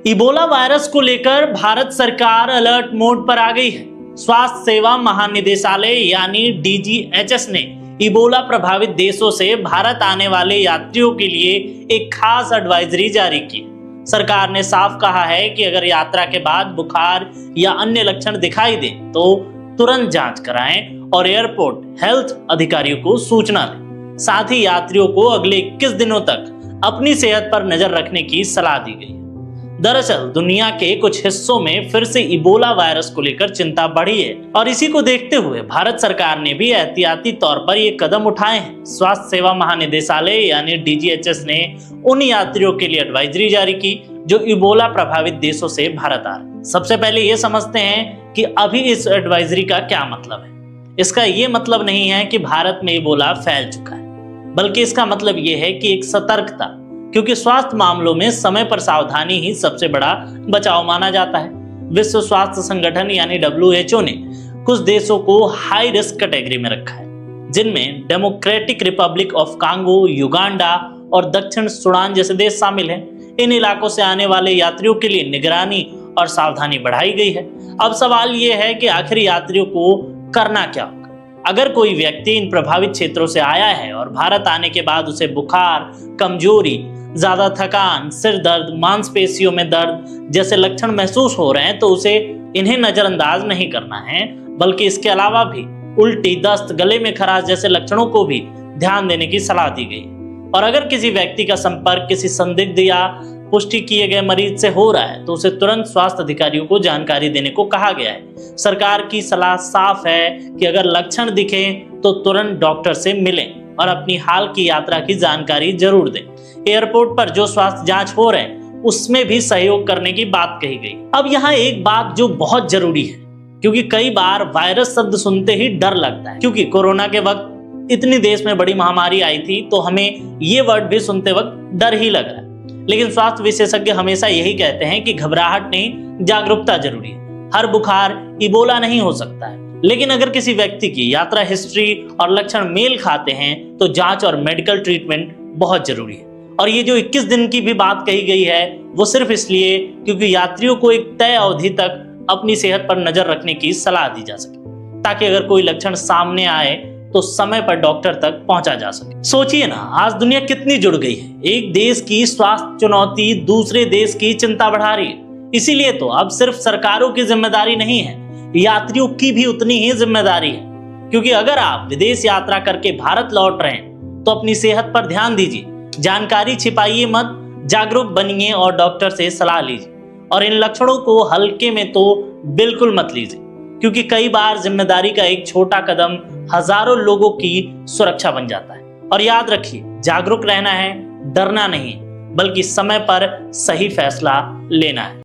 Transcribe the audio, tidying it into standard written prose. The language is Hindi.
इबोला वायरस को लेकर भारत सरकार अलर्ट मोड पर आ गई है। स्वास्थ्य सेवा महानिदेशालय यानी डीजीएचएस ने इबोला प्रभावित देशों से भारत आने वाले यात्रियों के लिए एक खास एडवाइजरी जारी की। सरकार ने साफ कहा है कि अगर यात्रा के बाद बुखार या अन्य लक्षण दिखाई दें तो तुरंत जांच कराएं और एयरपोर्ट हेल्थ अधिकारियों को सूचना दें। साथ ही यात्रियों को अगले 21 दिनों तक अपनी सेहत पर नजर रखने की सलाह दी गई है। दरअसल दुनिया के कुछ हिस्सों में फिर से इबोला वायरस को लेकर चिंता बढ़ी है और इसी को देखते हुए भारत सरकार ने भी एहतियाती तौर पर ये कदम उठाए हैं। स्वास्थ्य सेवा महानिदेशालय यानी डीजीएचएस ने उन यात्रियों के लिए एडवाइजरी जारी की जो इबोला प्रभावित देशों से भारत आ रहे हैं। सबसे पहले ये समझते हैं कि अभी इस एडवाइजरी का क्या मतलब है। इसका ये मतलब नहीं है कि भारत में इबोला फैल चुका है, बल्कि इसका मतलब ये है कि एक सतर्कता, क्योंकि स्वास्थ्य मामलों में समय पर सावधानी ही सबसे बड़ा बचाव माना जाता है। विश्व स्वास्थ्य संगठन यानी WHO ने कुछ देशों को हाई रिस्क कैटेगरी में रखा है, जिनमें democratic Republic of Congo, Uganda और दक्षिण सूडान जैसे देश शामिल हैं। इन इलाकों से आने वाले यात्रियों के लिए निगरानी और सावधानी बढ़ाई गई है। अब सवाल ये है कि आखिर यात्रियों को करना क्या होगा। अगर कोई व्यक्ति इन प्रभावित क्षेत्रों से आया है और भारत आने के बाद उसे बुखार, कमजोरी, ज्यादा थकान, सिर दर्द, मांसपेशियों में दर्द जैसे लक्षण महसूस हो रहे हैं तो उसे इन्हें नजरअंदाज नहीं करना है, बल्कि इसके अलावा भी उल्टी, दस्त, गले में खराश जैसे लक्षणों को भी ध्यान देने की सलाह दी गई। और अगर किसी व्यक्ति का संपर्क किसी संदिग्ध या पुष्टि किए गए मरीज से हो रहा है तो उसे तुरंत स्वास्थ्य अधिकारियों को जानकारी देने को कहा गया है। सरकार की सलाह साफ है कि अगर लक्षण दिखें तो तुरंत डॉक्टर से मिलें और अपनी हाल की यात्रा की जानकारी जरूर दें। एयरपोर्ट पर जो स्वास्थ्य जांच हो रहे हैं उसमें भी सहयोग करने की बात कही गई। अब यहाँ एक बात जो बहुत जरूरी है, क्योंकि कई बार वायरस शब्द सुनते ही डर लगता है, क्योंकि कोरोना के वक्त इतनी देश में बड़ी महामारी आई थी तो हमें ये वर्ड भी सुनते वक्त डर ही लग रहा है। लेकिन स्वास्थ्य विशेषज्ञ हमेशा यही कहते हैं कि घबराहट नहीं, जागरूकता जरूरी है। हर बुखार इबोला नहीं हो सकता है, लेकिन अगर किसी व्यक्ति की यात्रा हिस्ट्री और लक्षण मेल खाते हैं तो जांच और मेडिकल ट्रीटमेंट बहुत जरूरी है। और ये जो 21 दिन की भी बात कही गई है वो सिर्फ इसलिए क्योंकि यात्रियों को एक तय अवधि तक अपनी सेहत पर नजर रखने की सलाह दी जा सके, ताकि अगर कोई लक्षण सामने आए तो समय पर डॉक्टर तक पहुंचा जा सके। सोचिए ना, आज दुनिया कितनी जुड़ गई है। एक देश की स्वास्थ्य चुनौती दूसरे देश की चिंता बढ़ा रही है। इसीलिए तो अब सिर्फ सरकारों की जिम्मेदारी नहीं है, यात्रियों की भी उतनी ही जिम्मेदारी है। क्योंकि अगर आप विदेश यात्रा करके भारत लौट रहे हैं तो अपनी सेहत पर ध्यान दीजिए, जानकारी छिपाइए मत, जागरूक बनिए और डॉक्टर से सलाह लीजिए। और इन लक्षणों को हल्के में तो बिल्कुल मत लीजिए, क्योंकि कई बार जिम्मेदारी का एक छोटा कदम हजारों लोगों की सुरक्षा बन जाता है। और याद रखिए, जागरूक रहना है, डरना नहीं, बल्कि समय पर सही फैसला लेना है।